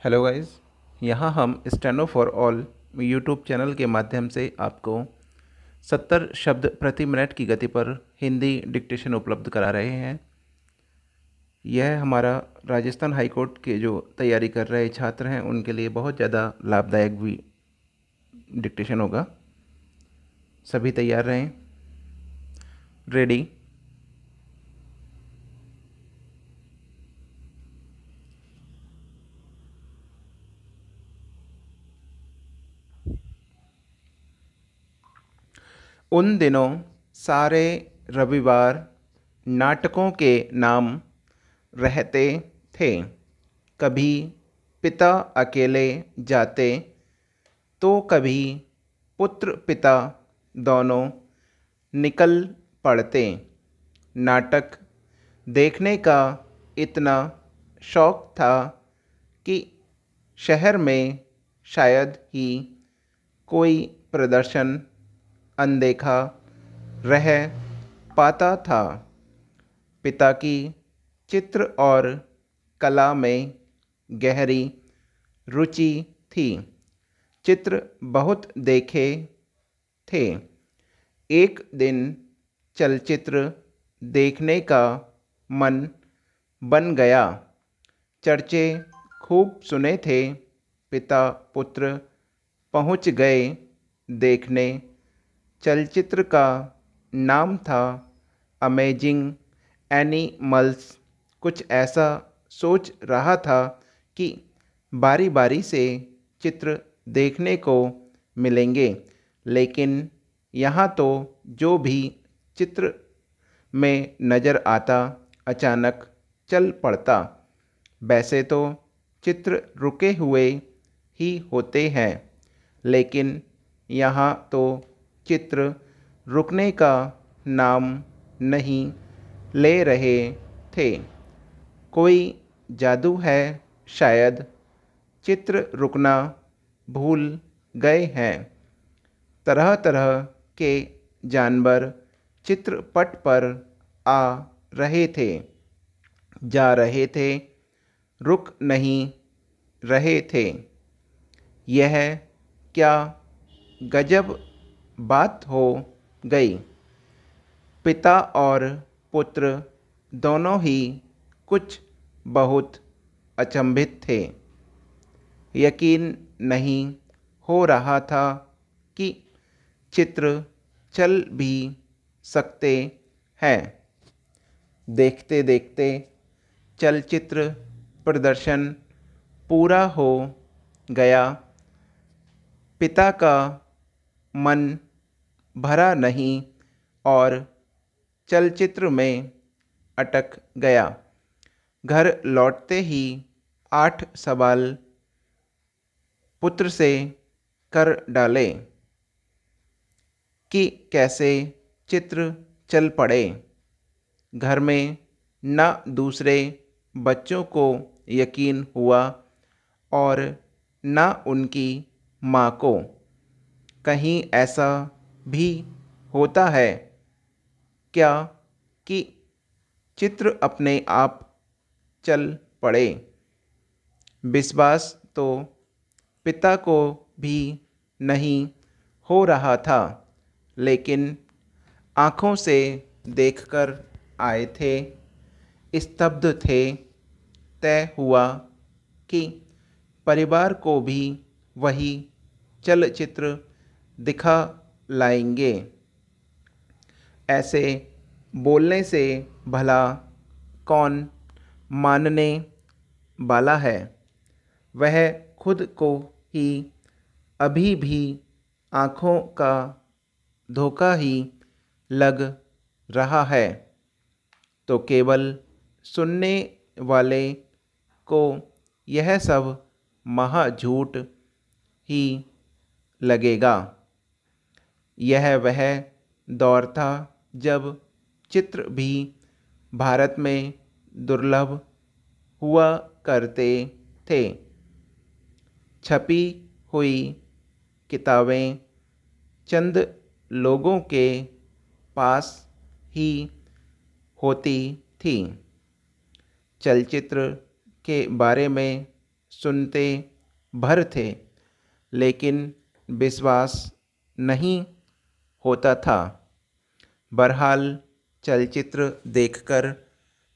Hello guys. यहाँ हम steno for all YouTube channel के माध्यम से आपको 70 शब्द प्रति मिनट की गति पर हिंदी डिक्टेशन उपलब्ध करा रहे हैं। यह हमारा राजस्थान हाई कोर्ट के जो तैयारी कर रहे छात्र हैं उनके लिए बहुत ज़्यादा लाभदायक भी डिक्टेशन होगा। सभी तैयार रहें। रेडी। उन दिनों सारे रविवार नाटकों के नाम रहते थे। कभी पिता अकेले जाते तो कभी पुत्र पिता दोनों निकल पड़ते। नाटक देखने का इतना शौक था कि शहर में शायद ही कोई प्रदर्शन अनदेखा रह पाता था। पिता की चित्र और कला में गहरी रुचि थी। चित्र बहुत देखे थे। एक दिन चलचित्र देखने का मन बन गया। चर्चे खूब सुने थे। पिता पुत्र पहुंच गए देखने। चलचित्र का नाम था अमेजिंग एनिमल्स। कुछ ऐसा सोच रहा था कि बारी बारी से चित्र देखने को मिलेंगे, लेकिन यहाँ तो जो भी चित्र में नज़र आता अचानक चल पड़ता। वैसे तो चित्र रुके हुए ही होते हैं, लेकिन यहाँ तो चित्र रुकने का नाम नहीं ले रहे थे। कोई जादू है शायद। चित्र रुकना भूल गए हैं। तरह तरह के जानवर चित्रपट पर आ रहे थे, जा रहे थे, रुक नहीं रहे थे। यह क्या गजब बात हो गई। पिता और पुत्र दोनों ही कुछ बहुत अचंभित थे। यकीन नहीं हो रहा था कि चित्र चल भी सकते हैं। देखते देखते चलचित्र प्रदर्शन पूरा हो गया। पिता का मन भरा नहीं और चलचित्र में अटक गया। घर लौटते ही 8 सवाल पुत्र से कर डाले कि कैसे चित्र चल पड़े। घर में न दूसरे बच्चों को यकीन हुआ और न उनकी माँ को। कहीं ऐसा भी होता है क्या कि चित्र अपने आप चल पड़े। विश्वास तो पिता को भी नहीं हो रहा था, लेकिन आँखों से देखकर आए थे, स्तब्ध थे। तय हुआ कि परिवार को भी वही चलचित्र दिखा लाएंगे। ऐसे बोलने से भला कौन मानने वाला है। वह खुद को ही अभी भी आँखों का धोखा ही लग रहा है, तो केवल सुनने वाले को यह सब महा झूठ ही लगेगा। यह वह दौर था जब चित्र भी भारत में दुर्लभ हुआ करते थे। छपी हुई किताबें चंद लोगों के पास ही होती थीं। चलचित्र के बारे में सुनते भर थे, लेकिन विश्वास नहीं होता था। बहरहाल चलचित्र देखकर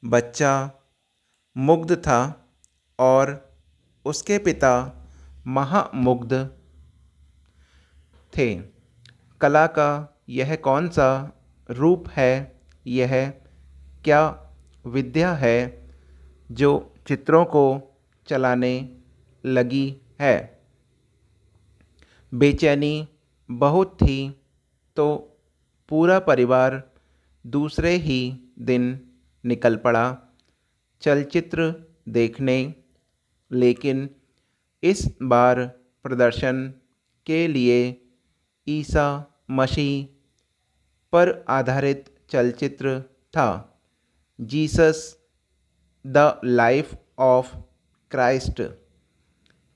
बच्चा मुग्ध था और उसके पिता महामुग्ध थे। कला का यह कौन सा रूप है, यह क्या विद्या है जो चित्रों को चलाने लगी है। बेचैनी बहुत थी तो पूरा परिवार दूसरे ही दिन निकल पड़ा चलचित्र देखने, लेकिन इस बार प्रदर्शन के लिए ईसा मसीह पर आधारित चलचित्र था, Jesus the life of Christ.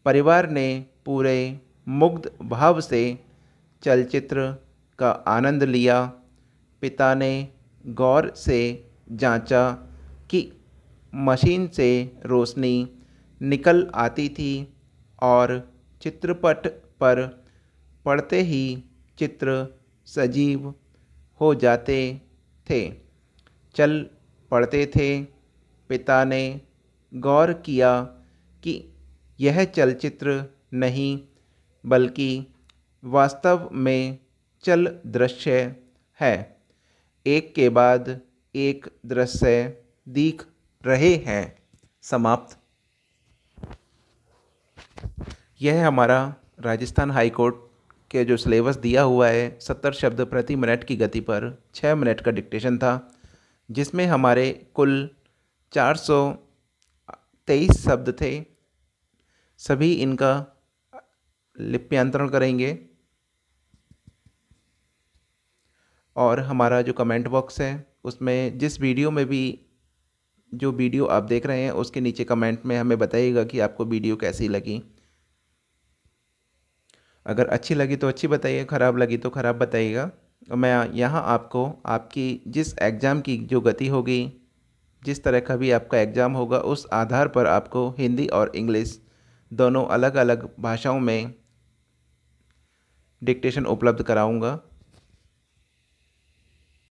परिवार ने पूरे मुग्ध भाव से चलचित्र का आनंद लिया। पिता ने गौर से जांचा कि मशीन से रोशनी निकल आती थी और चित्रपट पर पड़ते ही चित्र सजीव हो जाते थे, चल पड़ते थे। पिता ने गौर किया कि यह चलचित्र नहीं बल्कि वास्तव में चल दृश्य है, एक के बाद एक दृश्य दिख रहे हैं। समाप्त। यह हमारा राजस्थान हाई कोर्ट के जो सिलेबस दिया हुआ है 70 शब्द प्रति मिनट की गति पर 6 मिनट का डिक्टेशन था, जिसमें हमारे कुल 423 शब्द थे। सभी इनका लिप्यांतरण करेंगे और हमारा जो कमेंट बॉक्स है उसमें जिस वीडियो में भी जो वीडियो आप देख रहे हैं उसके नीचे कमेंट में हमें बताइएगा कि आपको वीडियो कैसी लगी। अगर अच्छी लगी तो अच्छी बताइए, ख़राब लगी तो ख़राब बताइएगा। मैं यहाँ आपको आपकी जिस एग्ज़ाम की जो गति होगी, जिस तरह का भी आपका एग्ज़ाम होगा, उस आधार पर आपको हिंदी और इंग्लिश दोनों अलग अलग भाषाओं में डिक्टेशन उपलब्ध कराऊंगा।